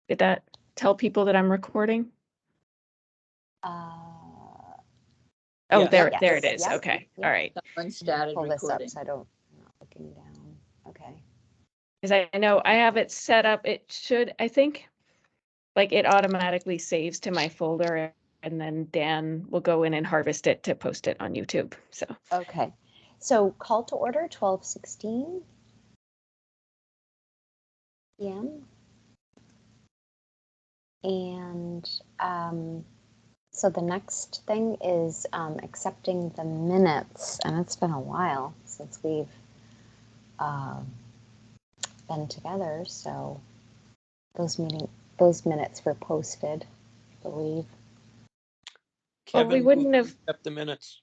Did that tell people that I'm recording? Oh, Yes. there it is. Yep. Okay. Yep. All right. Someone started Pull this up recording. so I'm not looking down. Okay. Because I know I have it set up. It should, I think, like it automatically saves to my folder, and then Dan will go in and harvest it to post it on YouTube. So Okay. So call to order 12:16 p.m. And so the next thing is accepting the minutes, and it's been a while since we've been together. So those minutes were posted, I believe. Well, Kevin, we wouldn't have. accept the minutes.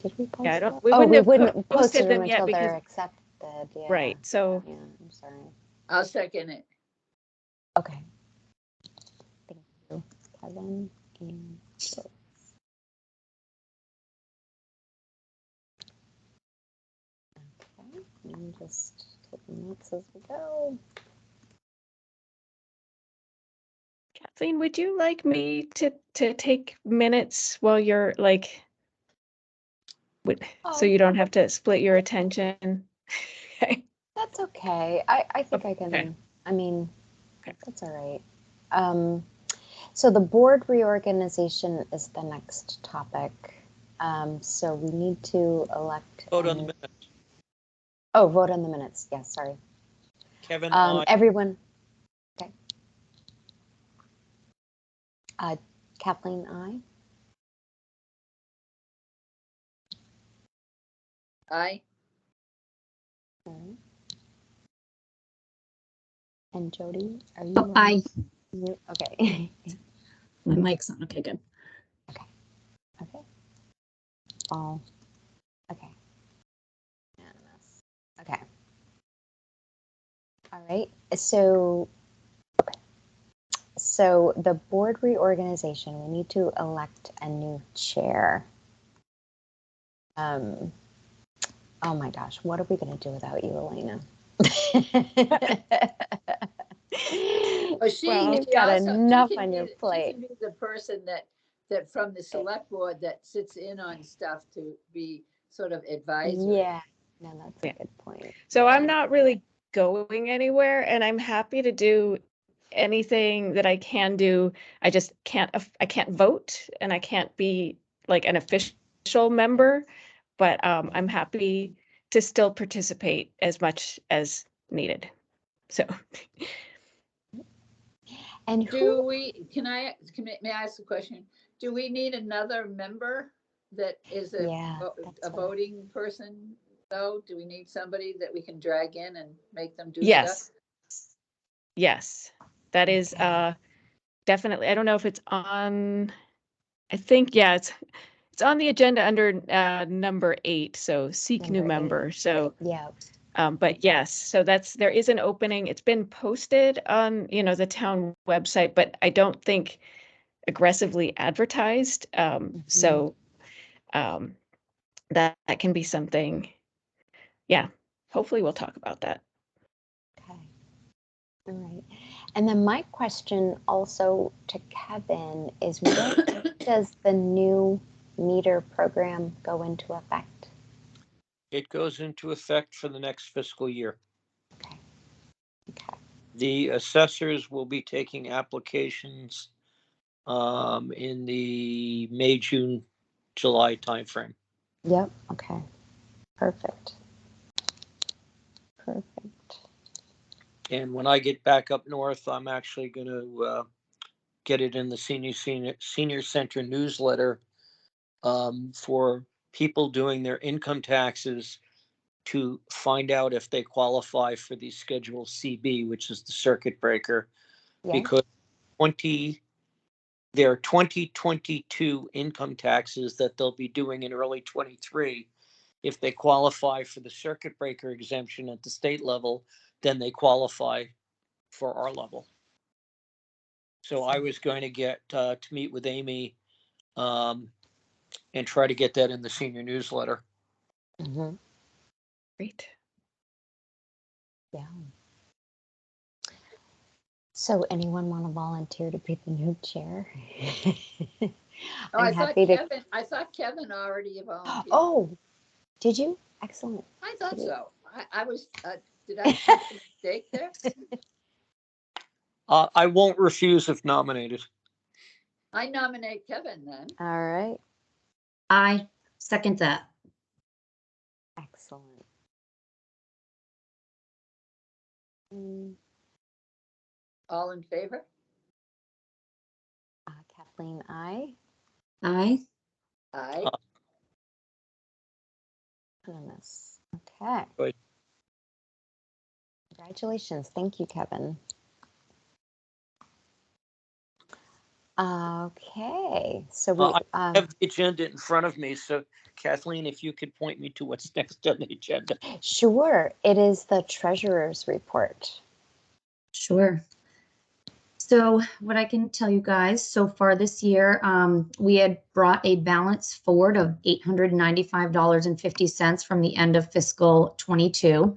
Did we post? Yeah, I them? don't. We wouldn't have wouldn't posted them until yet because they're accepted. Yeah. right. So Yeah, I'm sorry. I'll second it. Okay. Thank you, Kevin and Joyce. Okay, and just take notes as we go. Kathleen, would you like me to take minutes while you're like, so you don't have to split your attention? Okay. That's okay. I think I can. Okay. I mean, Okay. that's all right. So the board reorganization is the next topic. So we need to elect. Vote on the minutes. Oh, vote on the minutes. Yes, sorry. Kevin, aye. Everyone. Okay. Kathleen, aye. Aye. Okay. And Jody, are you? Oh, aye. You, okay. My mic's on. Okay, good. Okay. All. Okay. Unanimous. Okay. All right. So the board reorganization, we need to elect a new chair. Oh my gosh, what are we going to do without you, Elena? You've got enough on your plate. She can be the person that from the select board that sits in on stuff to be sort of advisory. Yeah, no, that's a good point. So I'm not really going anywhere, and I'm happy to do anything that I can do. I just can't. I can't vote, and I can't be like an official member. But I'm happy to still participate as much as needed. So. And may I ask a question? Do we need another member that is a voting person though? Do we need somebody that we can drag in and make them do stuff? Yes, that is definitely. I don't know if it's on, I think, yeah, it's on the agenda under number 8. So seek new member. So yeah. But yes, so there is an opening. It's been posted on, the town website, but I don't think aggressively advertised. So that can be something. Yeah, hopefully we'll talk about that. Okay. All right. And then my question also to Kevin is, when does the new meter program go into effect? It goes into effect for the next fiscal year. Okay. The assessors will be taking applications in the May, June, July timeframe. Yep. Okay. Perfect. And when I get back up north, I'm actually going to get it in the senior center newsletter for people doing their income taxes to find out if they qualify for the Schedule CB, which is the circuit breaker, because their 2022 income taxes that they'll be doing in early 23, if they qualify for the circuit breaker exemption at the state level, then they qualify for our level. So I was going to get to meet with Amy and try to get that in the senior newsletter. Mm-hmm. Great. Yeah. So anyone want to volunteer to be the new chair? Oh, I'm happy to. I thought Kevin already volunteered. Oh, did you? Excellent. I thought Did so. I was, did I make a mistake there? I won't refuse if nominated. I nominate Kevin then. All right. I second that. Excellent. All in favor? Kathleen, I. I. Aye. Goodness. Okay. Good. Congratulations. Thank you, Kevin. Okay. So we Well, I have the agenda in front of me, so Kathleen, if you could point me to what's next on the agenda. sure. It is the treasurer's report. Sure. So what I can tell you guys so far this year, we had brought a balance forward of $895.50 from the end of fiscal 22.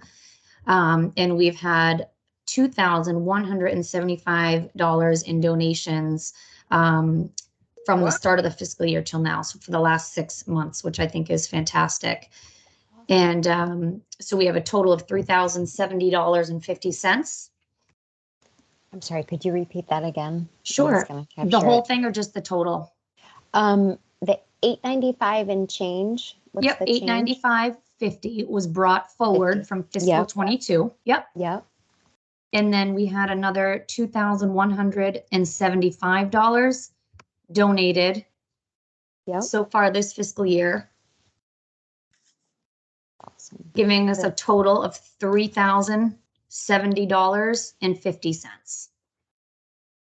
And we've had $2,175 in donations from the start of the fiscal year till now. So for the last 6 months, which I think is fantastic. And so we have a total of $3,070.50. I'm sorry, could you repeat that again? Sure. The whole thing or just the total? The $895 and change. What's yep, the change? $895.50 was brought forward 50. from fiscal 22. Yep. Yep. And then we had another $2,175 donated Yep. so far this fiscal year, Awesome. giving us a total of $3,070.50.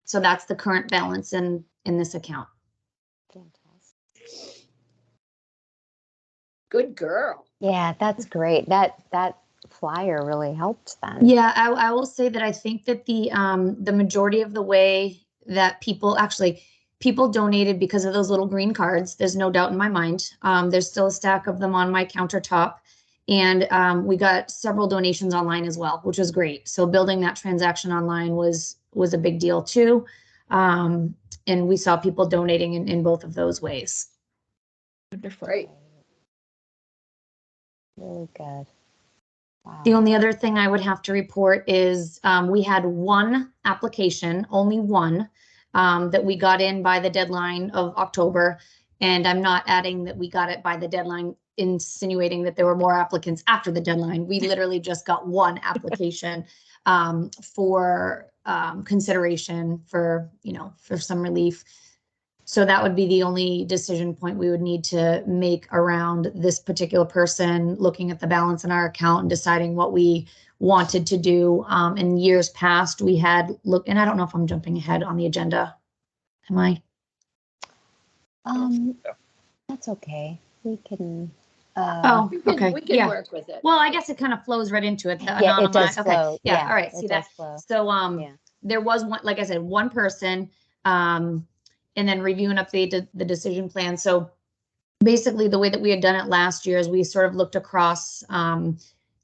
So that's the current balance in this account. Fantastic. Good girl. Yeah, that's great. That flyer really helped then. Yeah, I will say that I think that the majority of the way that people donated because of those little green cards. There's no doubt in my mind. There's still a stack of them on my countertop. And we got several donations online as well, which was great. So building that transaction online was a big deal too. And we saw people donating in both of those ways. Wonderful. Great. Really good. Wow. The only other thing I would have to report is we had one application, only one, that we got in by the deadline of October. And I'm not adding that we got it by the deadline, insinuating that there were more applicants after the deadline. We literally just got one application for consideration for some relief. So that would be the only decision point we would need to make around this particular person, looking at the balance in our account and deciding what we wanted to do. In years past, we had looked, and I don't know if I'm jumping ahead on the agenda. Am I? That's okay. We can. We can yeah. work with it. Well, I guess it kind of flows right into it. Yeah, it does flow. Okay. Yeah. All right. See that? Flow. So, there was one, like I said, one person, and then review and update the decision plan. So basically the way that we had done it last year is we sort of looked across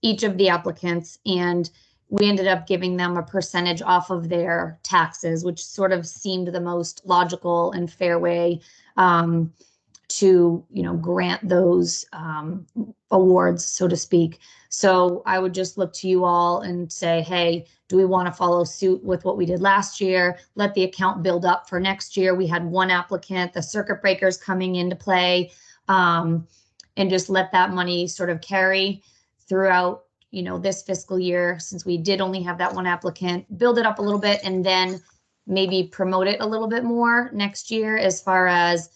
each of the applicants, and we ended up giving them a percentage off of their taxes, which sort of seemed the most logical and fair way to grant those awards, so to speak. So I would just look to you all and say, hey, do we want to follow suit with what we did last year? Let the account build up for next year. We had one applicant, the circuit breakers coming into play, and just let that money sort of carry throughout, this fiscal year, since we did only have that one applicant, build it up a little bit, and then maybe promote it a little bit more next year, as far as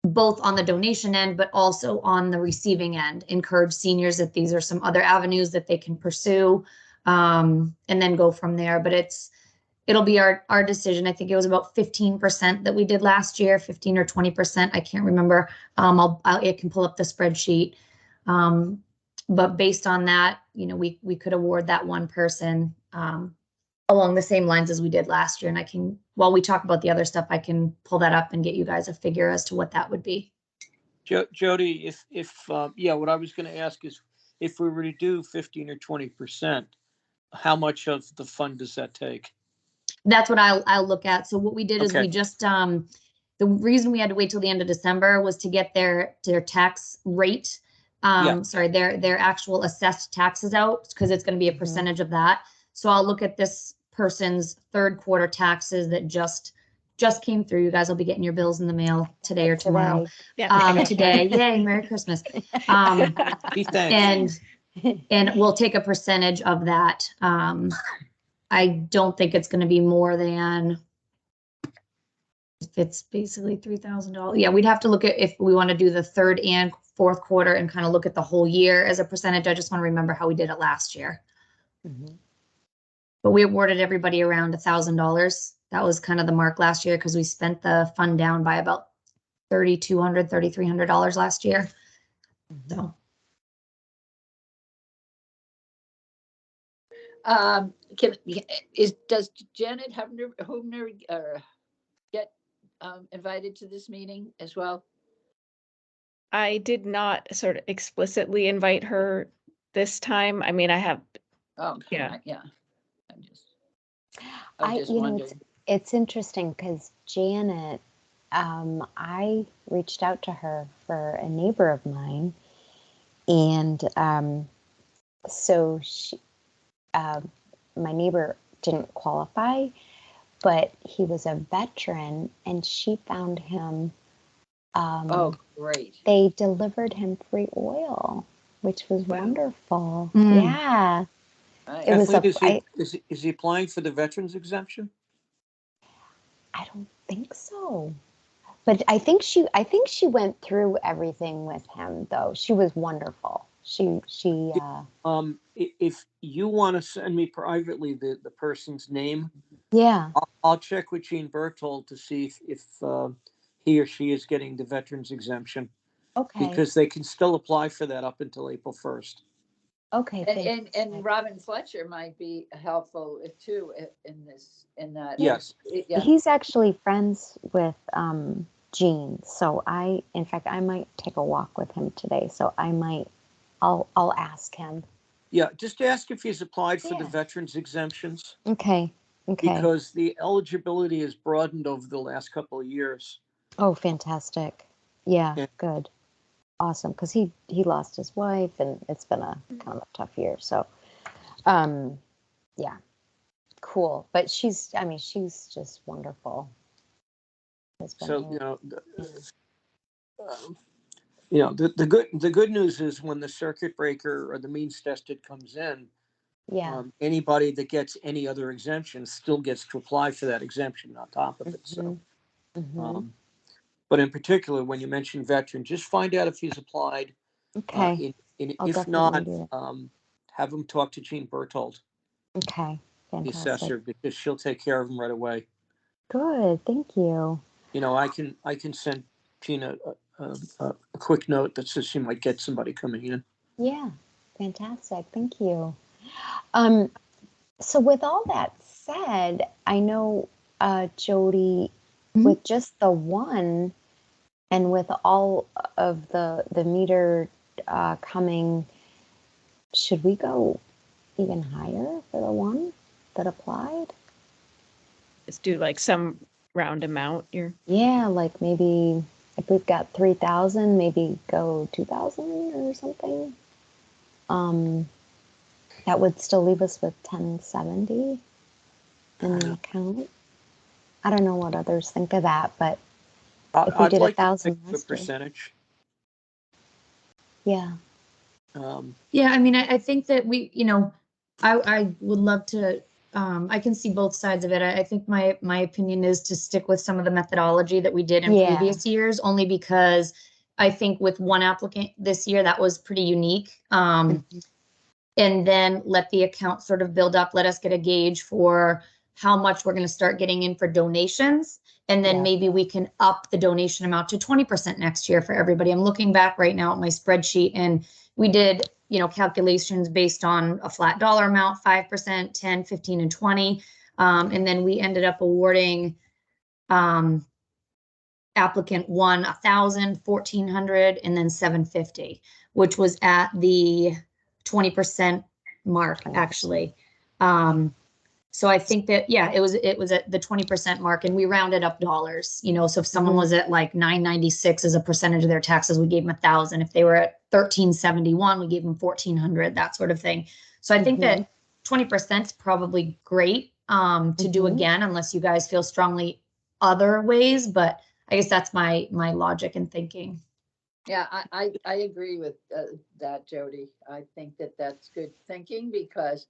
both on the donation end, but also on the receiving end. Encourage seniors that these are some other avenues that they can pursue, and then go from there. But it'll be our decision. I think it was about 15% that we did last year, 15 or 20%. I can't remember. I can pull up the spreadsheet. But based on that, we could award that one person along the same lines as we did last year. And while we talk about the other stuff, I can pull that up and get you guys a figure as to what that would be. Jody, what I was going to ask is, if we were to do 15 or 20%, how much of the fund does that take? That's what I'll look at. So what we did is Okay. we just, the reason we had to wait till the end of December was to get their tax rate. Yeah. Sorry, their actual assessed taxes out, because it's going to be a Mhm. percentage of that. So I'll look at this person's third quarter taxes that just came through. You guys will be getting your bills in the mail today or tomorrow. Today. Yeah. I got Today. Yay, Merry Christmas. Gee, thanks. And we'll take a percentage of that. I don't think it's gonna be more than, if it's basically $3,000. Yeah, we'd have to look at if we want to do the third and fourth quarter and kind of look at the whole year as a percentage. I just want to remember how we did it last year. Mhm. But we awarded everybody around $1,000. That was kind of the mark last year because we spent the fund down by about $3,200, $3,300 last year. So Does Janet Hubner get invited to this meeting as well? I did not sort of explicitly invite her this time. I mean, I have, Oh, Yeah. yeah. I'm just You know, wondering. it's interesting because Janet, I reached out to her for a neighbor of mine, and so she, my neighbor didn't qualify, but he was a veteran, and she found him. Oh, great. They delivered him free oil, which was Wow. wonderful. Mm. Yeah, Right. it was Kathleen, is he applying for the veterans exemption? I don't think so. But I think she went through everything with him though. She was wonderful. If you want to send me privately the person's name, Yeah. I'll check with Gene Berthold to see if he or she is getting the veterans exemption, Okay. because they can still apply for that up until April 1st. Okay. And fantastic. Robin Fletcher might be helpful too in that. Yes. Yeah. He's actually friends with Gene, so in fact I might take a walk with him today. So I'll ask him. Yeah, just ask if he's applied for the Yeah. veterans exemptions, Okay. because the eligibility has broadened over the last couple of years. Oh, fantastic. Yeah, Yeah. good. Awesome. Because he lost his wife and it's been a kind of a tough year. So yeah. Cool. But she's just wonderful. Has been So, yeah. the good news is when the circuit breaker or the means tested comes in, Yeah. anybody that gets any other exemption still gets to apply for that exemption on top of it. So, Mhm. but in particular, when you mention veteran, just find out if he's applied. Okay. I'll If definitely not, do it. have him talk to Gene Berthold, Okay. the Fantastic. assessor, because she'll take care of him right away. Good. Thank you. I can send Gina a quick note that says she might get somebody coming in. Yeah. Fantastic. Thank you. So with all that said, I know Jody, Mhm. with just the one and with all of the meter coming, should we go even higher for the one that applied? just do like some round amount. Yeah, like maybe if we've got 3,000, maybe go 2,000 or something. That would still leave us with 1070 in the account. I don't know what others think of that, but if we I'd did like to 1,000 pick a last year. percentage. Yeah. Yeah, I mean, I think that I would love to, I can see both sides of it. I think my opinion is to stick with some of the methodology that we did in Yeah. previous years, only because I think with one applicant this year, that was pretty unique. And then let the account sort of build up, let us get a gauge for how much we're going to start getting in for donations. And then Yeah. maybe we can up the donation amount to 20% next year for everybody. I'm looking back right now at my spreadsheet, and we did, calculations based on a flat dollar amount, 5%, 10, 15, and 20. And then we ended up awarding applicant 1, 1,000, 1,400, and then 750, which was at the 20% mark, actually. So I think that, yeah, it was at the 20% mark, and we rounded up dollars, you know, so if someone was at like 996 as a percentage of their taxes, we gave them 1,000. If they were at 1371, we gave them 1,400, that sort of thing. So I think that 20% is probably great to do again, unless you guys feel strongly other ways, but I guess that's my logic and thinking. Yeah, I agree with that, Jody. I think that that's good thinking because,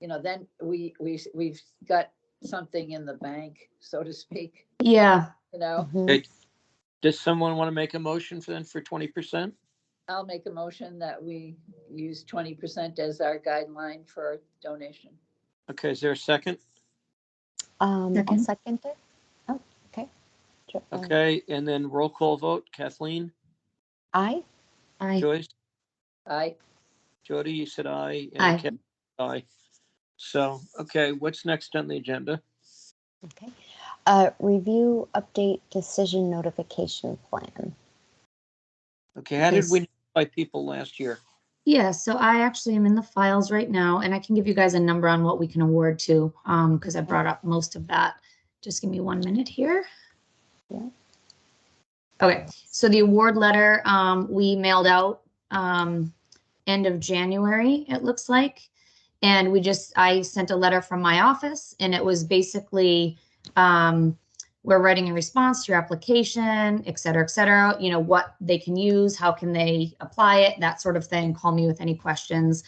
you know, then we've got something in the bank, so to speak, Yeah. you know. Okay. Does someone want to make a motion for 20%? I'll make a motion that we use 20% as our guideline for donation. Okay, is there a second? I'll Second. second it. Oh, okay. Okay, and then roll call vote. Kathleen, Aye. Aye. Joyce, Aye. Jody, you said aye. And Aye. Kevin, aye. So, okay, what's next on the agenda? Okay. Review, update, decision notification plan. Okay, how did we Yes. notify people last year? Yeah, so I actually am in the files right now, and I can give you guys a number on what we can award to, because I brought up most of that. Just give me 1 minute here. Yeah. Okay, so the award letter, we mailed out, end of January, it looks like. And I sent a letter from my office, and it was basically, we're writing a response to your application, et cetera, you know, what they can use, how can they apply it, that sort of thing. Call me with any questions.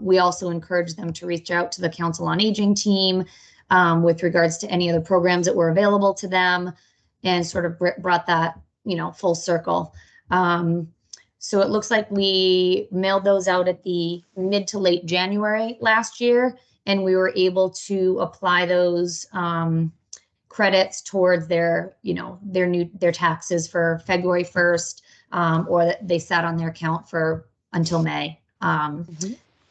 We also encourage them to reach out to the Council on Aging team with regards to any other programs that were available to them, and sort of brought that, you know, full circle. So it looks like we mailed those out at the mid to late January last year, and we were able to apply those credits towards their, you know, their taxes for February 1st, or that they sat on their account for until May.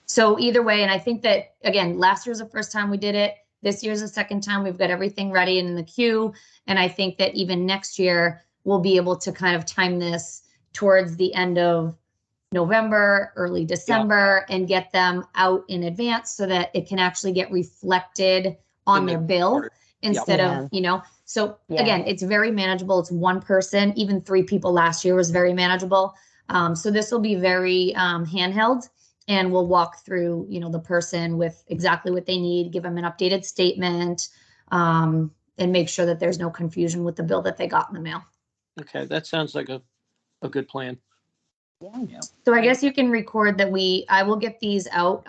So either way, and I think that, again, last year was the first time we did it. This year's the second time. We've got everything ready and in the queue. And I think that even next year, we'll be able to kind of time this towards the end of November, early December, and get them out in advance so that it can actually get reflected on their bill instead of, you know, so again, it's very manageable. It's one person, even 3 people last year was very manageable. So this will be very handheld, and we'll walk through, you know, the person with exactly what they need, give them an updated statement, and make sure that there's no confusion with the bill that they got in the mail. Okay, that sounds like a good plan. Yeah. So I guess you can record that I will get these out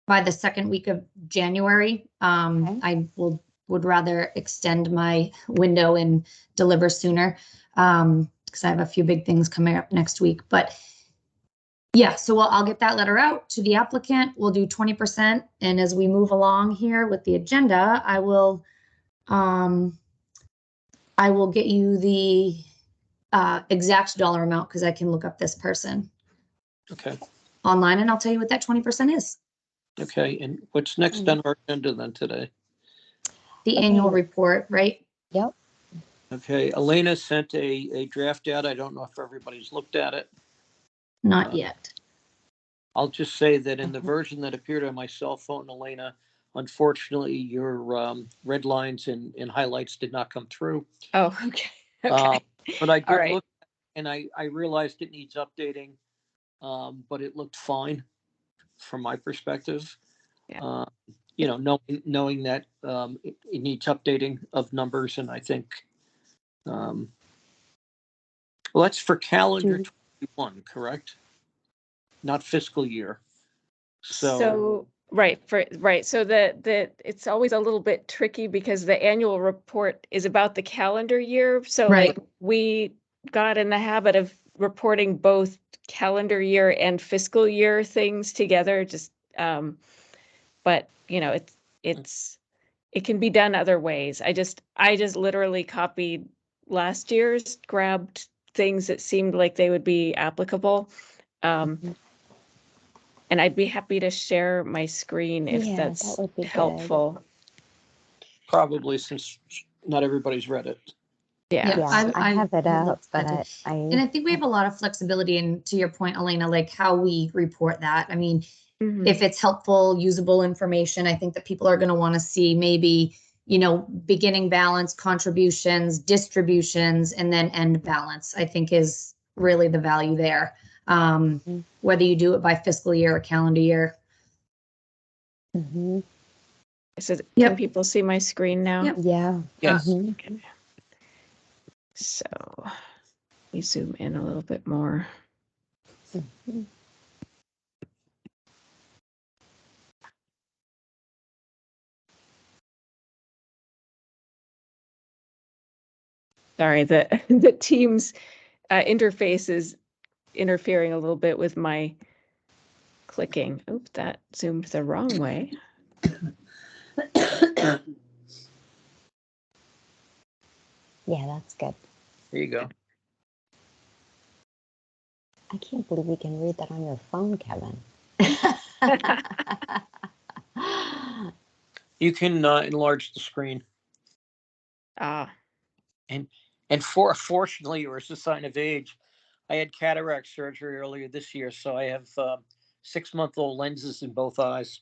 by the second week of January. I would rather extend my window and deliver sooner because I have a few big things coming up next week. But yeah, so I'll get that letter out to the applicant. We'll do 20%. And as we move along here with the agenda, I will get you the exact dollar amount, because I can look up this person Okay. online, and I'll tell you what that 20% is. Okay, and what's next on our agenda then today? The annual report, right? Yep. Okay, Elena sent a draft out. I don't know if everybody's looked at it. Not yet. I'll just say that in the version that appeared on my cell phone, Elena, unfortunately, your red lines and highlights did not come through. Oh, okay. Okay. But I All did right. look, and I realized it needs updating, but it looked fine from my perspective. Yeah. You know, knowing that it needs updating of numbers, and I think, well, that's for calendar 21, correct? Not fiscal year. So right. So the it's always a little bit tricky because the annual report is about the calendar year. So Right. like we got in the habit of reporting both calendar year and fiscal year things together. Just but you know, it can be done other ways. I just literally copied last year's, grabbed things that seemed like they would be applicable. And I'd be happy to share my screen if that's that would be helpful. probably, since not everybody's read it. Yeah. Yeah, I have it would love up, to but add to- And I, I think we have a lot of flexibility, and to your point, Elena, like how we report that. I mean, Mhm. if it's helpful, usable information, I think that people are going to want to see maybe, beginning balance, contributions, distributions, and then end balance, I think is really the value there. Mhm. Whether you do it by fiscal year or calendar year. mhm, So can Yep. people see my screen now? Yep. yeah. Yes. mhm. Okay. So we zoom in a little bit more. Mhm. Sorry, the the Teams interface is interfering a little bit with my clicking. Oops, that zoomed the wrong way. Yeah, that's good. There you go. I can't believe we can read that on your phone, Kevin. You can enlarge the screen. Ah, And fortunately, or as a sign of age, I had cataract surgery earlier this year, so I have 6-month-old lenses in both eyes.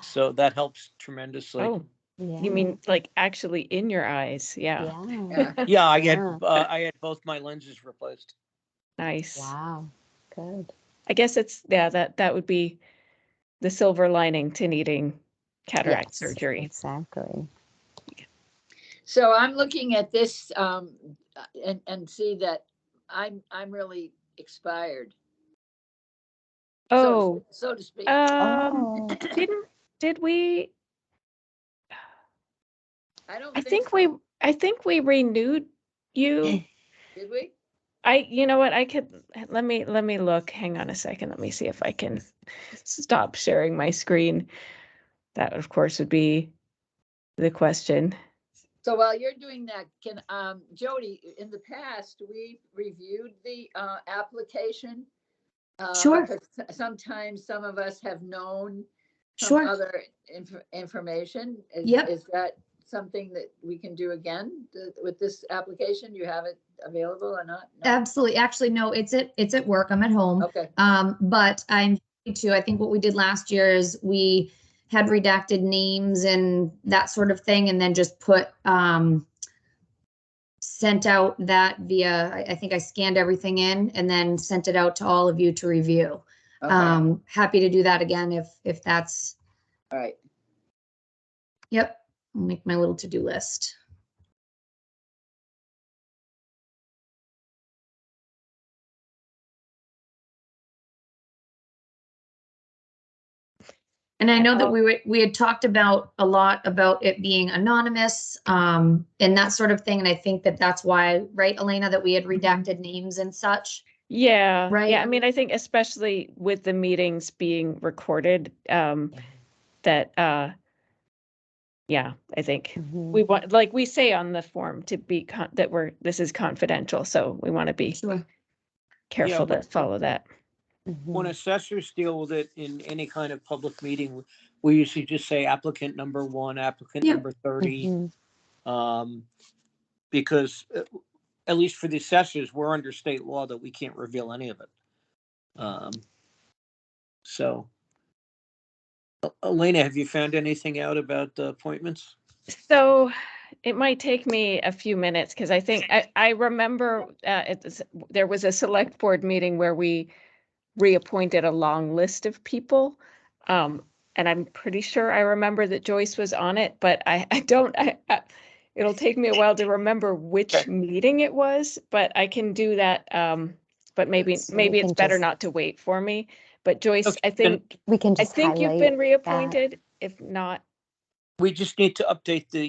So that helps tremendously. oh, Yeah. you mean like actually in your eyes? Yeah. Yeah. Yeah. Yeah, Yeah. I had both my lenses replaced. Nice. Wow. Good. I guess it's that would be the silver lining to needing cataract Yes, surgery. exactly. So I'm looking at this, and see that I'm really expired, Oh, so to speak. Oh. did we? I don't I think think so. we renewed you. Did we? You know what, I could, let me look, hang on a second, let me see if I can stop sharing my screen. That of course would be the question. So while you're doing that, can, Jody, in the past, we reviewed the, application. Sure. Because sometimes some of us have known some Sure. other information. Yep. Is that something that we can do again with this application? You have it available or not? No? Absolutely. Actually, no, it's at work. I'm at home. Okay, But I'm happy to. I think what we did last year is we had redacted names and that sort of thing, and then just sent out that via, I think I scanned everything in and then sent it out to all of you to review. okay, Happy to do that again if that's, all right. yep. I'll make my little to-do list. And I know that we had talked about a lot about it being anonymous, and that sort of thing. And I think that that's why, right, Elena, that we had redacted names and such. Yeah, Right. yeah, I mean, I think especially with the meetings being recorded, that yeah, I think Mhm. we want, like we say on the form, to be that this is confidential, so we want to be Sure. careful Yeah, to follow that. When Mhm. assessors deal with it in any kind of public meeting, we usually just say applicant number 1, applicant Yep. number 30. Mhm. Because at least for the assessors, we're under state law that we can't reveal any of it. So, Elena, have you found anything out about the appointments? So it might take me a few minutes because I think I remember there was a select board meeting where we reappointed a long list of people. And I'm pretty sure I remember that Joyce was on it, but I don't, it'll take me a while to remember which meeting it was, but I can do that. But maybe So we it's can better just- not to wait for me. But Joyce, Okay, I think We can just you've highlight been that. reappointed. If not, we just need to update the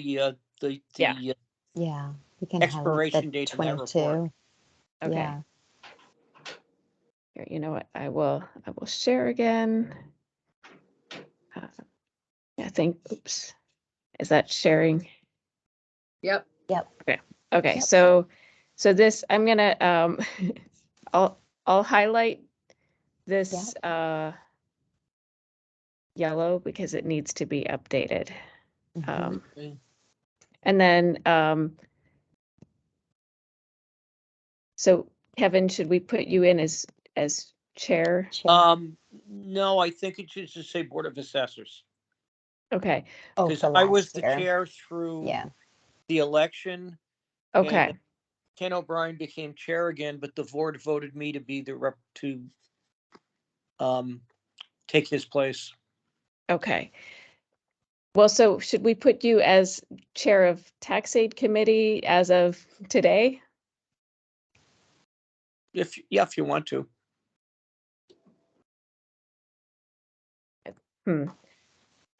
Yeah. Yeah, we can expiration highlight the date of that report. 22. okay. Yeah. Here, you know what? I will share again. I think, oops, is that sharing? Yep. Yep. Okay, Yep. so this, I'm gonna I'll highlight this yellow because it needs to be updated. Mhm. Okay. And then, so Kevin, should we put you in as chair? Chair. No, I think it should just say Board of Assessors. Okay, Oh, Because for I was last the year. chair through Yeah. the election. okay, Ken O'Brien became chair again, but the board voted me to be the rep to take his place. okay. Well, so should we put you as chair of tax aid committee as of today? If you want to.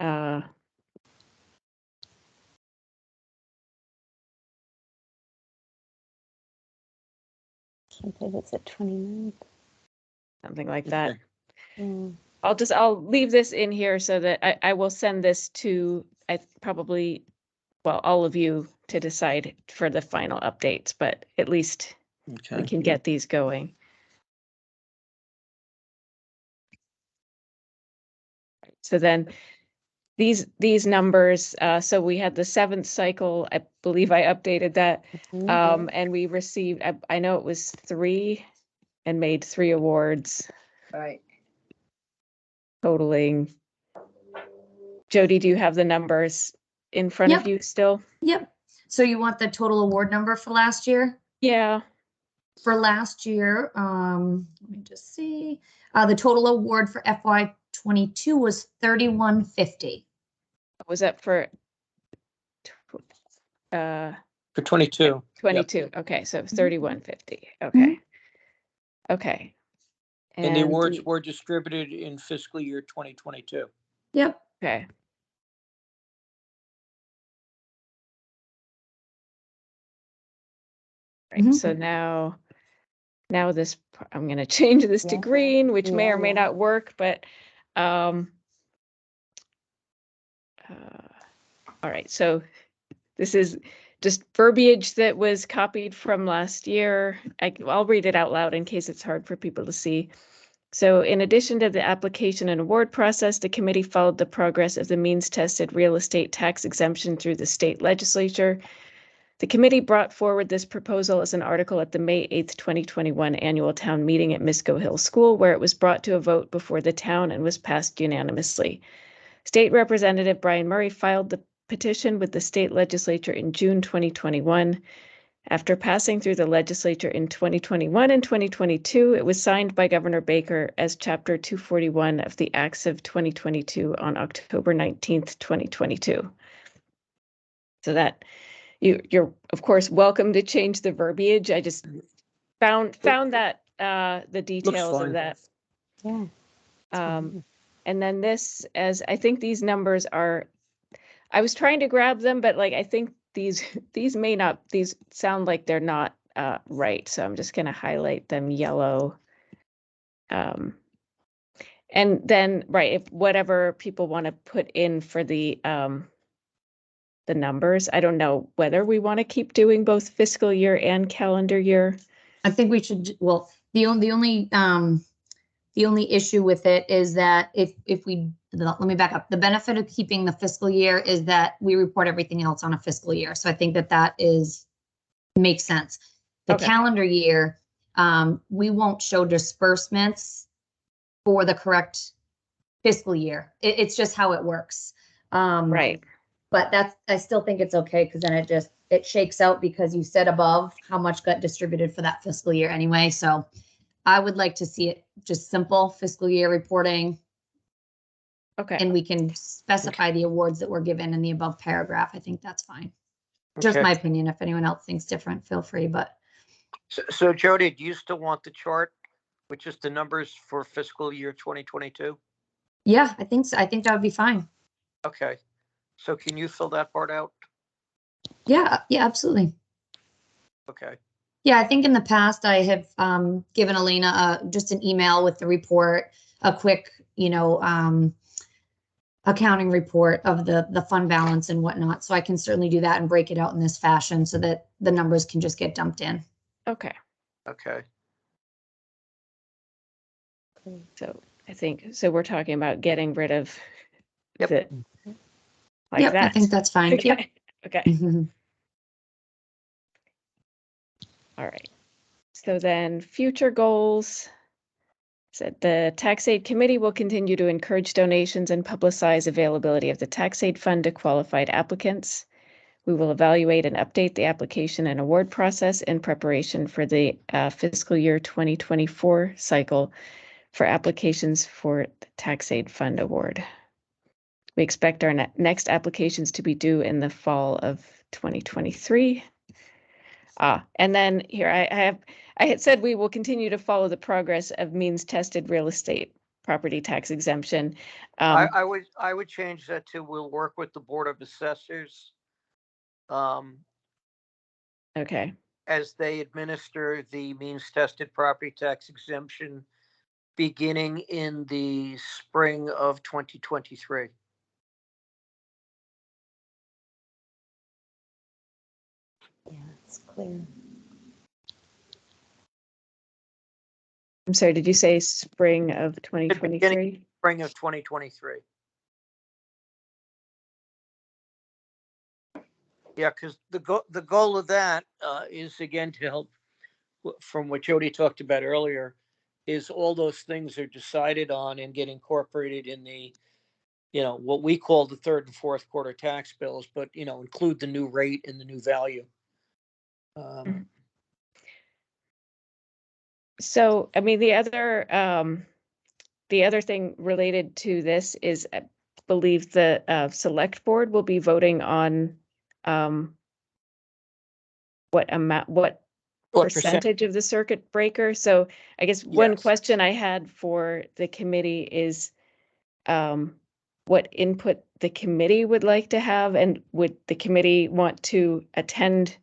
Uh, Something that's at 29th. something like that. Okay. Yeah. I'll leave this in here so that I will send this to, all of you to decide for the final updates, but at least we Okay. can get these going. So then these numbers, so we had the 7th cycle, I believe I updated that. Mhm. And we received, I know it was 3 and made 3 awards Right. totaling. Jody, do you have the numbers in front of Yep. you still? Yep. So you want the total award number for last year? Yeah, For last year, let me just see. The total award for FY 22 was 3150. was that for uh For 22. 22? Okay, so Mm-hmm. 3150. Okay. Okay. And the awards the- were distributed in fiscal year 2022. Yep. Okay. Right, Mhm. so now this, I'm gonna change this to Yeah. green, which may or may Yeah. not work, but all right, so this is just verbiage that was copied from last year. I'll read it out loud in case it's hard for people to see. So in addition to the application and award process, the committee followed the progress of the means tested real estate tax exemption through the state legislature. The committee brought forward this proposal as an article at the May 8th, 2021 annual town meeting at Misco Hill School, where it was brought to a vote before the town and was passed unanimously. State Representative Brian Murray filed the petition with the state legislature in June 2021. After passing through the legislature in 2021 and 2022, it was signed by Governor Baker as Chapter 241 of the Acts of 2022 on October 19th, 2022. So that you're of course welcome to change the verbiage. I just found that the details of fine. that. Yeah. And then this, as I think these numbers are, I was trying to grab them, but like I think these sound like they're not right. So I'm just gonna highlight them yellow. And then if whatever people want to put in for the numbers, I don't know whether we want to keep doing both fiscal year and calendar year. I think we should, well, the only issue with it is that let me back up. The benefit of keeping the fiscal year is that we report everything else on a fiscal year. So I think that makes sense. The Okay. calendar year, we won't show disbursements for the correct fiscal year. It's just how it works. Right. But I still think it's okay because then it shakes out because you said above how much got distributed for that fiscal year anyway. So I would like to see it just simple fiscal year reporting, Okay. and we can specify the awards that were given in the above paragraph. I think that's fine. Just Okay. my opinion. If anyone else thinks different, feel free, but So Jody, do you still want the chart with just the numbers for fiscal year 2022? yeah, I think so. I think that would be fine. Okay. So can you fill that part out? Yeah, absolutely. Okay. Yeah, I think in the past I have given Elena just an email with the report, a quick, accounting report of the fund balance and whatnot. So I can certainly do that and break it out in this fashion so that the numbers can just get dumped in. Okay. Okay. So I think we're talking about getting rid of Yep. the like Yep, that. I think that's fine. Okay. Yep. Okay. All right. So then future goals. Said the Tax Aid Committee will continue to encourage donations and publicize availability of the Tax Aid Fund to qualified applicants. We will evaluate and update the application and award process in preparation for the fiscal year 2024 cycle for applications for the Tax Aid Fund Award. We expect our next applications to be due in the fall of 2023. And then here I had said we will continue to follow the progress of means tested real estate property tax exemption. I would change that to we'll work with the Board of Assessors Okay. as they administer the means tested property tax exemption beginning in the spring of 2023. Yeah, it's clear. I'm sorry, did you say spring of Beginning 2023? spring of 2023. Yeah, because the goal of that is again to help, from what Jody talked about earlier, is all those things are decided on and get incorporated in the, what we call the third and fourth quarter tax bills, but, include the new rate and the new value. So, I mean, the other thing related to this is I believe the select board will be voting on what percentage of the circuit breaker. So I guess one question I had for the committee is what input the committee would like to have, and would the committee want to attend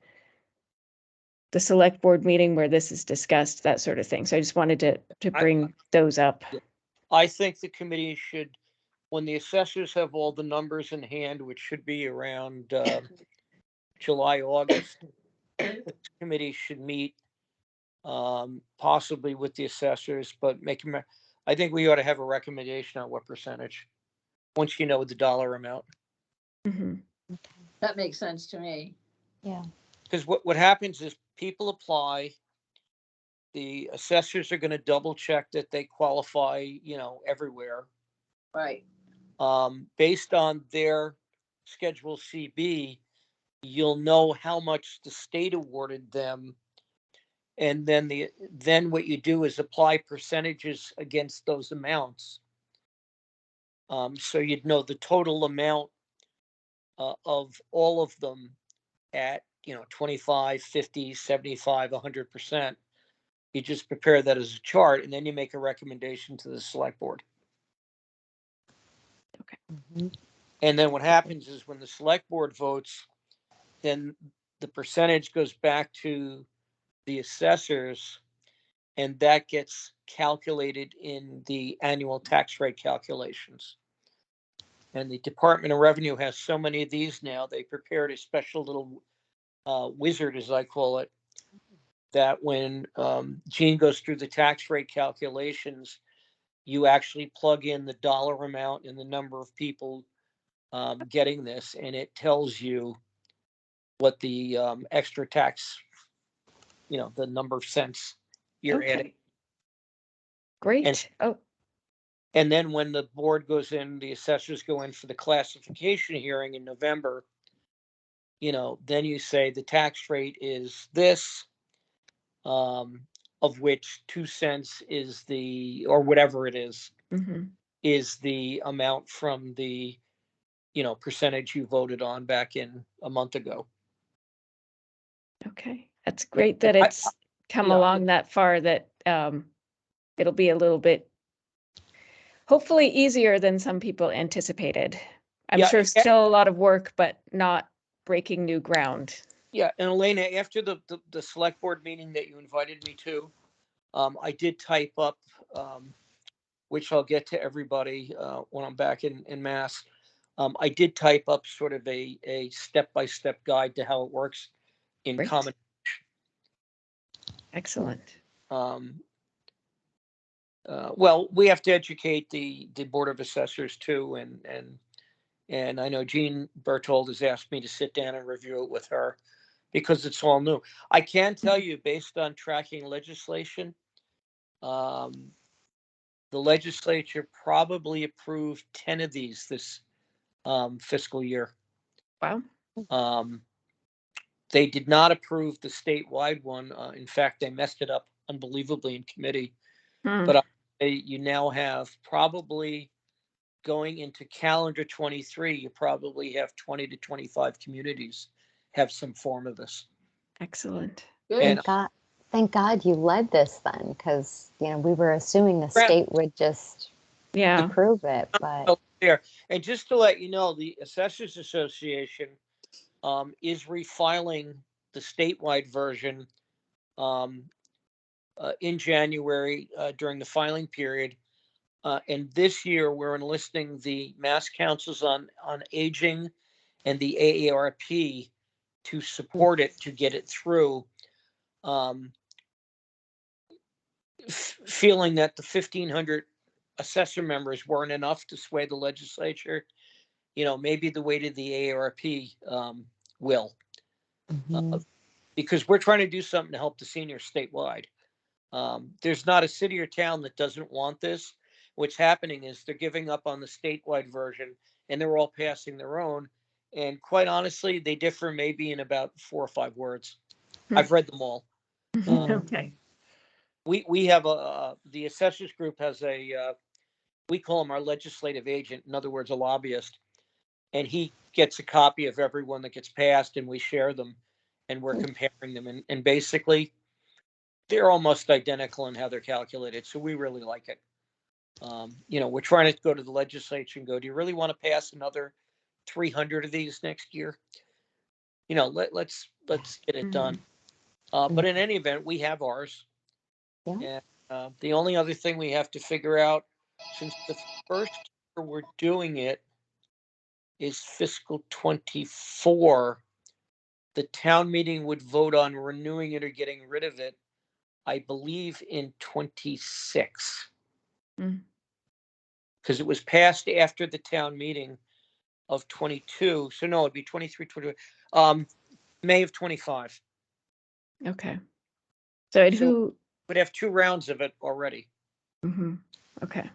the select board meeting where this is discussed, that sort of thing. So I just wanted to bring those up. I think the committee should, when the assessors have all the numbers in hand, which should be around July, August, the committee should meet possibly with the assessors, but I think we ought to have a recommendation on what percentage, once you know the dollar amount. That makes sense to me. Yeah. Because what happens is people apply, the assessors are going to double check that they qualify, everywhere. Right. Based on their Schedule CB, you'll know how much the state awarded them. And then what you do is apply percentages against those amounts. So you'd know the total amount of all of them at 25, 50, 75, 100%. You just prepare that as a chart, and then you make a recommendation to the select board. Okay. And then what happens is when the select board votes, then the percentage goes back to the assessors, and that gets calculated in the annual tax rate calculations. And the Department of Revenue has so many of these now, they prepared a special little wizard, as I call it, that when Gene goes through the tax rate calculations, you actually plug in the dollar amount and the number of people getting this, and it tells you what the extra tax, the number of cents you're adding. Great. And then when the board goes in, the assessors go in for the classification hearing in November, then you say the tax rate is this, of which 2 cents is or whatever it is the amount from the, percentage you voted on back in a month ago. Okay. That's great that it's come along that far, that it'll be a little bit, hopefully easier than some people anticipated. I'm sure still a lot of work, but not breaking new ground. Yeah, and Elena, after the select board meeting that you invited me to, I did type up, which I'll get to everybody when I'm back in Mass. I did type up sort of a step-by-step guide to how it works in Great. Common. Excellent. Well, we have to educate the Board of Assessors too, and And I know Jean Berthold has asked me to sit down and review it with her because it's all new. I can tell you, based on tracking legislation, the legislature probably approved 10 of these this fiscal year. Wow. They did not approve the statewide one. In fact, they messed it up unbelievably in committee. But you now have probably going into calendar 23, you probably have 20 to 25 communities have some form of this. Excellent. And Thank God you led this then, because we were assuming the state would just approve it. But there, and just to let you know, the Assessors Association is refiling the statewide version in January during the filing period. And this year, we're enlisting the Mass Councils on Aging and the AARP to support it, to get it through, feeling that the 1,500 assessor members weren't enough to sway the legislature. Maybe the weight of the AARP will, because we're trying to do something to help the seniors statewide. There's not a city or town that doesn't want this. What's happening is they're giving up on the statewide version and they're all passing their own. And quite honestly, they differ maybe in about 4 or 5 words. I've read them all. Okay. We have the assessors group has we call him our legislative agent. In other words, a lobbyist. And he gets a copy of every one that gets passed and we share them and we're comparing them. And basically, they're almost identical in how they're calculated. So we really like it. We're trying to go to the legislature and go, do you really want to pass another 300 of these next year? Let's get it done. But in any event, we have ours. Yeah. And the only other thing we have to figure out, since the first year we're doing it is fiscal 24, the town meeting would vote on renewing it or getting rid of it, I believe, in 26. Because it was passed after the town meeting of 22. So no, it'd be 23, 22, May of 25. Okay. So who would have 2 rounds of it already. Okay.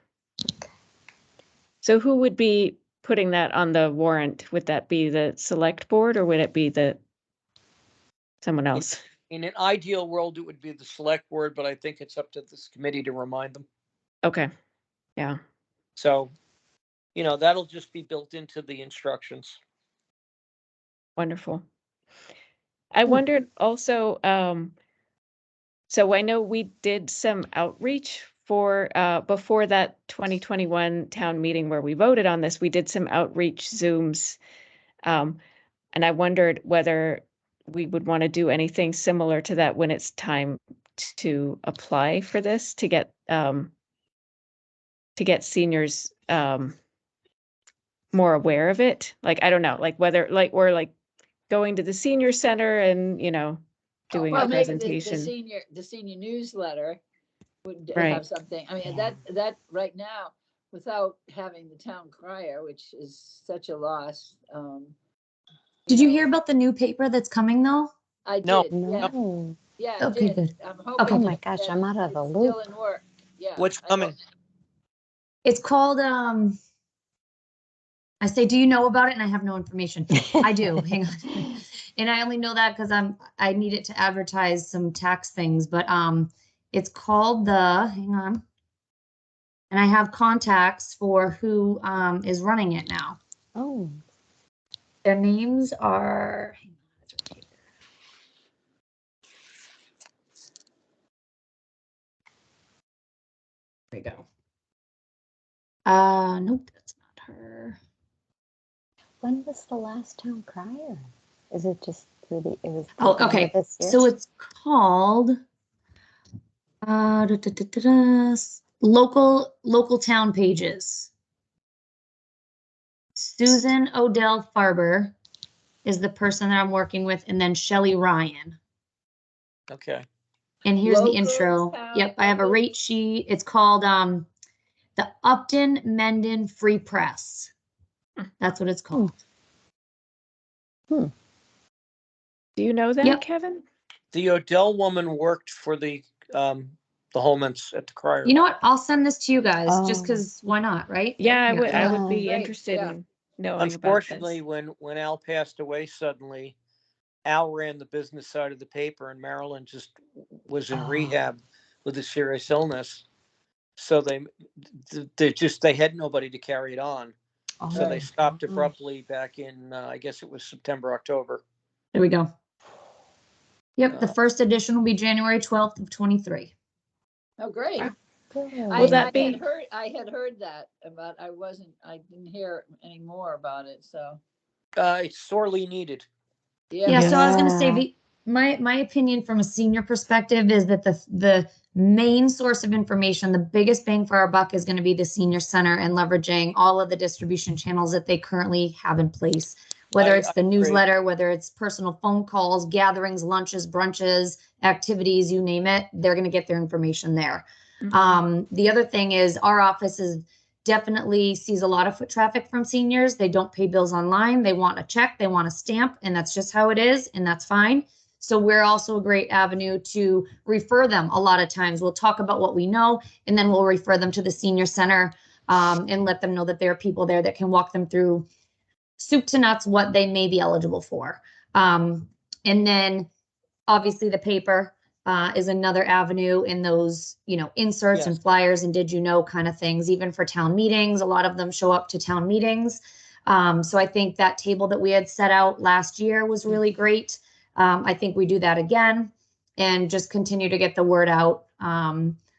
So who would be putting that on the warrant? Would that be the select board or would it be someone else? In an ideal world, it would be the select board, but I think it's up to this committee to remind them. Okay. Yeah. So, that'll just be built into the instructions. Wonderful. I wondered also, so I know we did some outreach for before that 2021 town meeting where we voted on this, we did some outreach Zooms. And I wondered whether we would want to do anything similar to that when it's time to apply for this, to get seniors more aware of it. Like, I don't know, like whether we're going to the senior center and, doing a presentation. The senior newsletter would Right. have something. I mean, that right now, without having the town crier, which is such a loss. Did you hear about the new paper that's coming though? I did. No. no. Yeah. I Okay, did. good. I'm Oh hoping. my gosh, that I'm out of the it's loop. Still in work. Yeah. What's coming? It's called, I say, do you know about it? And I have no information. I do. Hang on. And I only know that because I need it to advertise some tax things, but it's called hang on. And I have contacts for who is running it now. Oh, Their names are, hang on, it's right here. There we go. Nope, that's not her. when was the last town crier? Is it just through it was. Oh, okay. So it's called local town pages. Susan Odell Farber is the person that I'm working with, and then Shelly Ryan. Okay. And here's the Local intro. town Yep, I have a rate sheet. It's called the Upton Mendon Free Press. That's what it's called. Do you know that, Yep. Kevin? The Odell woman worked for the Holmans at the Crier. You know what? I'll send this to you guys just Oh. because why not, right? Yeah, I Here. would. I would be Yeah. Great, interested yeah. in knowing about Unfortunately, this. when Al passed away suddenly, Al ran the business side of the paper, and Marilyn just was in Oh. rehab with a serious illness. So they had nobody to carry it on. Oh, So they Right. stopped gosh. abruptly back in I guess it was September, October. There we go. Yep, the Uh, first edition will be January 12th of 23. Oh, great. Wow. Good. Will that be- I had heard that, but I didn't hear any more about it, so. it's sorely needed. Yeah, so I was going to say Yeah. my opinion from a senior perspective is that the main source of information, the biggest bang for our buck is going to be the senior center and leveraging all of the distribution channels that they currently have in place. Whether it's I the agree. newsletter, whether it's personal phone calls, gatherings, lunches, brunches, activities, you name it, they're going to get their information there. Mhm. The other thing is our office is definitely sees a lot of foot traffic from seniors. They don't pay bills online. They want a check, they want a stamp, and that's just how it is, and that's fine. So we're also a great avenue to refer them. A lot of times we'll talk about what we know, and then we'll refer them to the senior center and let them know that there are people there that can walk them through soup to nuts what they may be eligible for. And then obviously the paper is another avenue in those, inserts and Yes. flyers and did you know kind of things, even for town meetings. A lot of them show up to town meetings. So I think that table that we had set out last year was really great. I think we do that again and just continue to get the word out.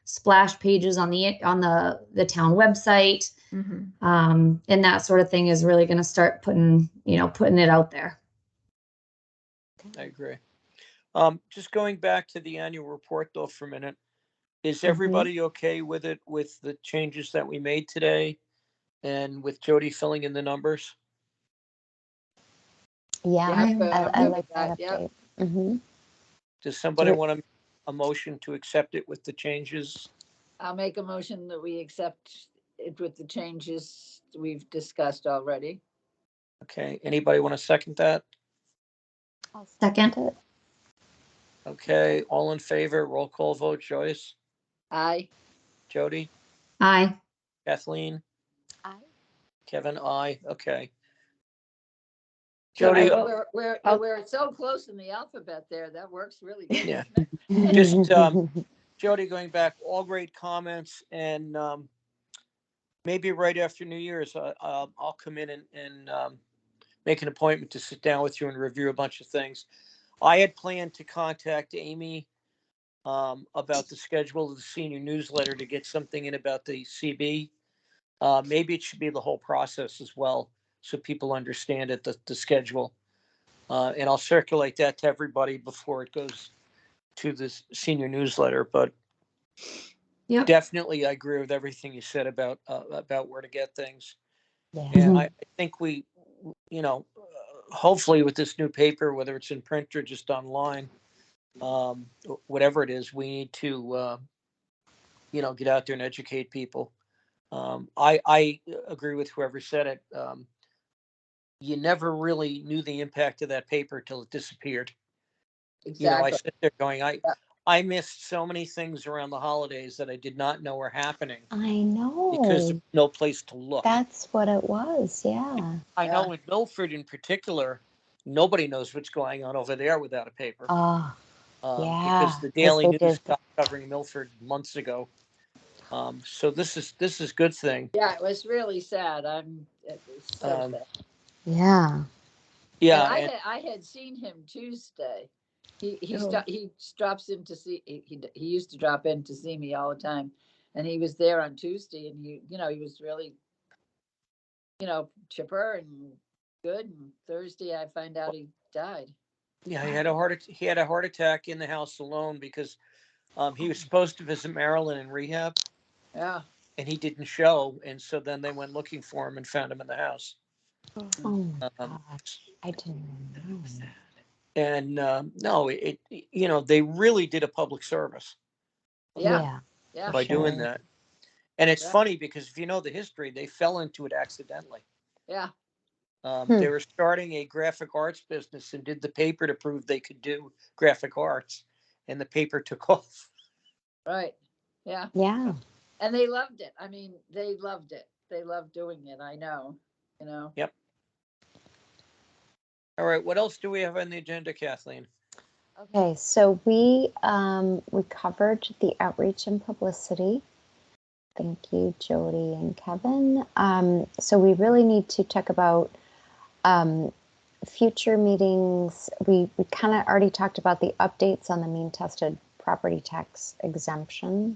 Splash pages on the town website, Mhm. and that sort of thing is really going to start putting it out there. I agree. Just going back to the annual report though for a minute, is everybody okay with it, with the changes that we made today and with Jody filling in the numbers? Yeah, I'm good I with like that Yep. update. Mm-hmm. Does somebody we- want a motion to accept it with the changes? I'll make a motion that we accept it with the changes we've discussed already. Okay, anybody want to second that? I'll Second. it. Okay, all in favor, roll call vote, Joyce, Aye. Jody, Aye. Kathleen, Aye. Kevin, I. Okay. So I Jody, will- We're so close in the alphabet there. That works really good. Yeah. doesn't it? Just, Jody, going back, all great comments, and maybe right after New Year's, I'll come in and make an appointment to sit down with you and review a bunch of things. I had planned to contact Amy about the schedule of the senior newsletter to get something in about the CB. Maybe it should be the whole process as well, so people understand it, the schedule. And I'll circulate that to everybody before it goes to the senior newsletter. But Yep. definitely, I agree with everything you said about where to get things. Yeah. And I think we, hopefully with this new paper, whether it's in print or just online, whatever it is, we need to, get out there and educate people. I agree with whoever said it. You never really knew the impact of that paper till it disappeared. I Exactly. sit there going, Yeah. I missed so many things around the holidays that I did not know were happening I know. because there's no place to look. That's what it was. Yeah. I know in Milford in particular, nobody knows what's going on over there without a paper. Oh, Because the 'cause Daily they News did. stopped covering Milford months ago. So this is good thing. Yeah, it was really sad. It was so Um, sad. Yeah. Yeah, And and I had seen him Tuesday. He Oh. he drops in to see he used to drop in to see me all the time, and he was there on Tuesday, and he was really chipper and good. And Thursday I find out he died. yeah, he had a heart attack in the house alone because he was supposed to visit Marilyn in rehab Yeah. and he didn't show, and so then they went looking for him and found him in the house. Oh my Um, gosh. I didn't know. and no, they really did a public service Yeah. Yeah. by doing sure. that. And it's Yeah. funny because if you know the history, they fell into it accidentally. Yeah. They were starting a graphic arts business and did the paper to prove they could do graphic arts, and the paper took off. Right. Yeah. Yeah. And they loved it. I mean, they loved it. They loved doing it. I know, you know. Yep. All right. What else do we have on the agenda, Kathleen? Okay, so we covered the outreach and publicity. Thank you, Jody and Kevin. So we really need to talk about future meetings. We kind of already talked about the updates on the mean tested property tax exemption.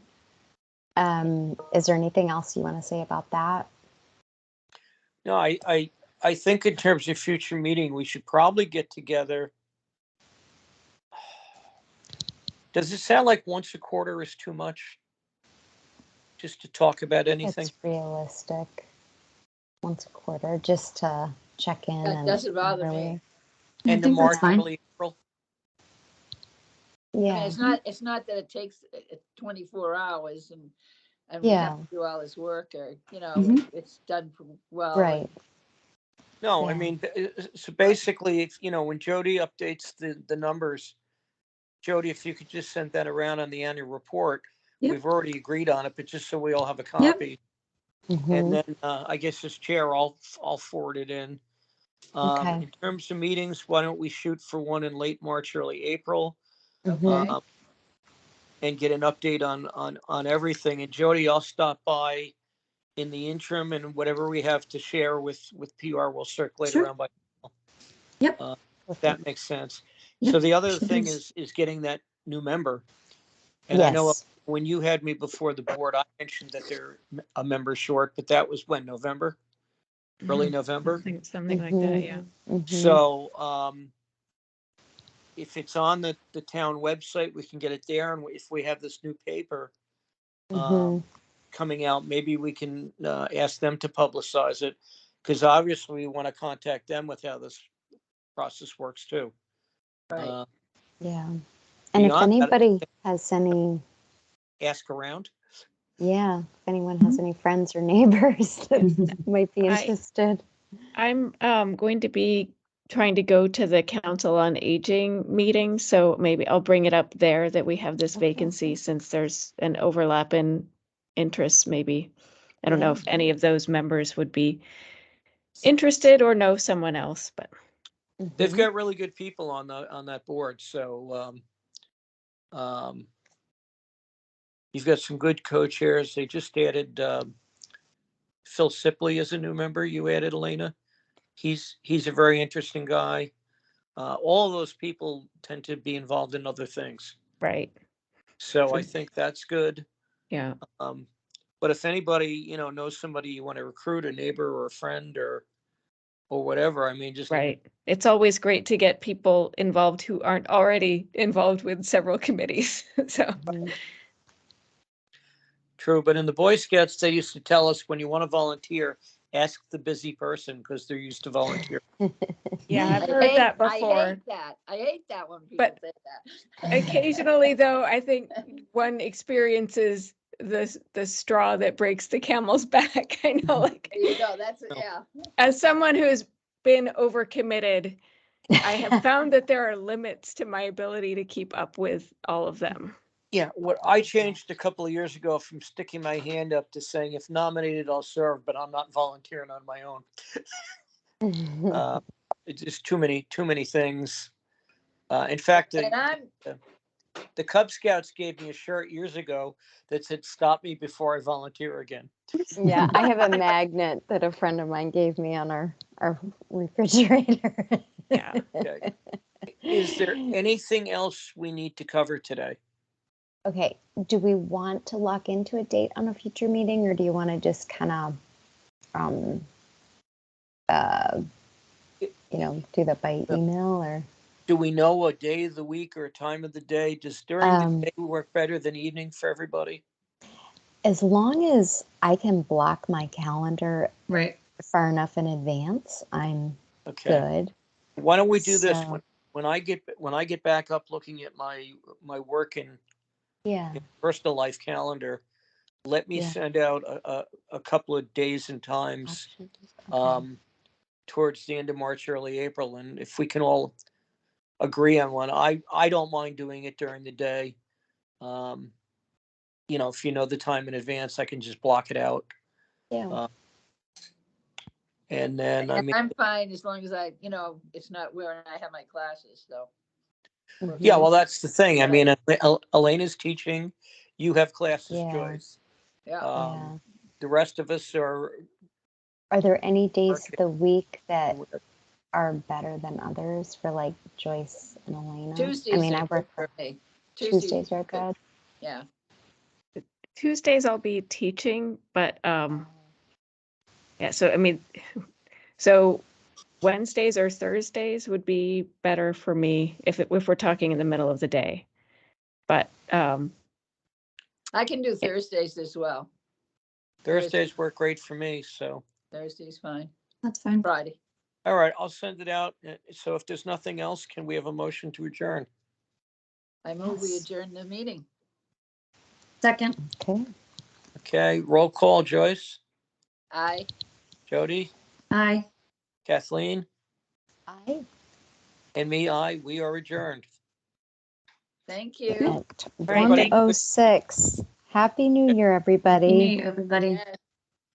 Is there anything else you want to say about that? No, I think in terms of future meeting, we should probably get together. Does it sound like once a quarter is too much? Just to talk about anything? It's realistic. Once a quarter, just to check in. That and doesn't bother really- me. I End of think March, that's fine. early April? I mean, Yeah. it's not that it takes 24 hours and we Yeah. have to do all this work, or, you know, Mhm. it's done well. Right. No, I Yeah. mean, so basically, if, you know, when Jody updates the numbers, Jody, if you could just send that around on the annual report. Yep. We've already agreed on it, but just so we all have a copy. Mhm. And then I guess as chair, I'll forward it in. Okay. In terms of meetings, why don't we shoot for one in late March, early April, Mhm. um, and get an update on everything. And Jody, I'll stop by in the interim, and whatever we have to share with PR, we'll circulate Sure. around by. Yep. That makes sense. Yep, So the other sure thing does. is getting that new member. And I know Yes. when you had me before the board, I mentioned that they're a member short, but that was when, November? Early November? Something like that, yeah. Mhm. So if it's on the town website, we can get it there. And if we have this new paper Mhm. coming out, maybe we can ask them to publicize it. Because obviously we want to contact them with how this process works too. Right. Yeah. And if Beyond that, anybody has any, ask around. yeah, if anyone has any friends or neighbors that might be I- interested. I'm going to be trying to go to the Council on Aging meeting, so maybe I'll bring it up there that we have this Okay. vacancy since there's an overlap in interests, maybe. I don't know Yeah. if any of those members would be interested or know someone else, but They've Mhm. got really good people on that board. So you've got some good co-chairs. They just added Phil Sipley as a new member. You added, Elena. He's a very interesting guy. All of those people tend to be involved in other things. right, So I think that's good. yeah. But if anybody, you know, knows somebody you want to recruit, a neighbor or a friend or whatever, I mean, just Right. It's always great to get people involved who aren't already involved with several committees. So, Mhm. true. But in the Boy Scouts, they used to tell us when you want to volunteer, ask the busy person because they're used to volunteer. yeah, I've I heard hate- that I before. hate that. I hate that when people But- say that. Occasionally, though, I think one experiences the straw that breaks the camel's back. I know, like, There you go. That's, No. yeah. as someone who's been overcommitted, I have found that there are limits to my ability to keep up with all of them. Yeah, what I changed a couple of years ago from sticking my hand up to saying, if nominated, I'll serve, but I'm not volunteering on my own. It's just too many things. In fact, And I'm, the Cub Scouts gave me a shirt years ago that said, "Stop me before I volunteer again." Yeah, I have a magnet that a friend of mine gave me on our refrigerator. Yeah. Okay. Is there anything else we need to cover today? Okay, do we want to lock into a date on a future meeting, or do you want to just kind of, do that by email, or? Do we know a day of the week or a time of the day? Does during the day work better than evening for everybody? As long as I can block my calendar Right. far enough in advance, I'm Okay. good. Why don't we do this So- when I get back up looking at my work and Yeah. personal life calendar? Let me Yeah. send out a couple of days and times. Options. Okay. towards the end of March, early April. And if we can all agree on one, I don't mind doing it during the day. If you know the time in advance, I can just block it out. Yeah. And then, And I'm fine as long as it's not where I have my classes, so. yeah, well, that's the thing. I mean, Elena's teaching, you have classes, Yeah. Joyce. Yeah. The rest of us are there any days Okay. of the week that are better than others for like Joyce and Elena? Tuesdays. I mean, I are work good for me. Tuesdays are good. Yeah. Tuesdays I'll be teaching, but yeah, so I mean, so Wednesdays or Thursdays would be better for me if we're talking in the middle of the day. But I can do Thursdays as well. Thursdays work great for me. So Thursday's fine. That's fine. Friday. all right, I'll send it out. So if there's nothing else, can we have a motion to adjourn? I move we Yes. adjourn the meeting. Second. Okay. Okay, roll call, Joyce, Aye. Jody, Aye. Kathleen, Aye. and me, we are adjourned. Thank you. At Everybody- 1:06. Happy New Year, Happy everybody. New Year, everybody. Yes,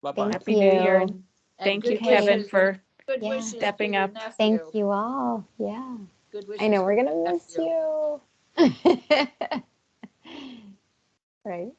Bye-bye. Thank Happy New Year. you. Thank good you, Kevin, wishes- for good Yeah. wishes to stepping your up. nephew. Thank you all. Yeah. Good wishes. I know for we're your gonna miss nephew. you. Right?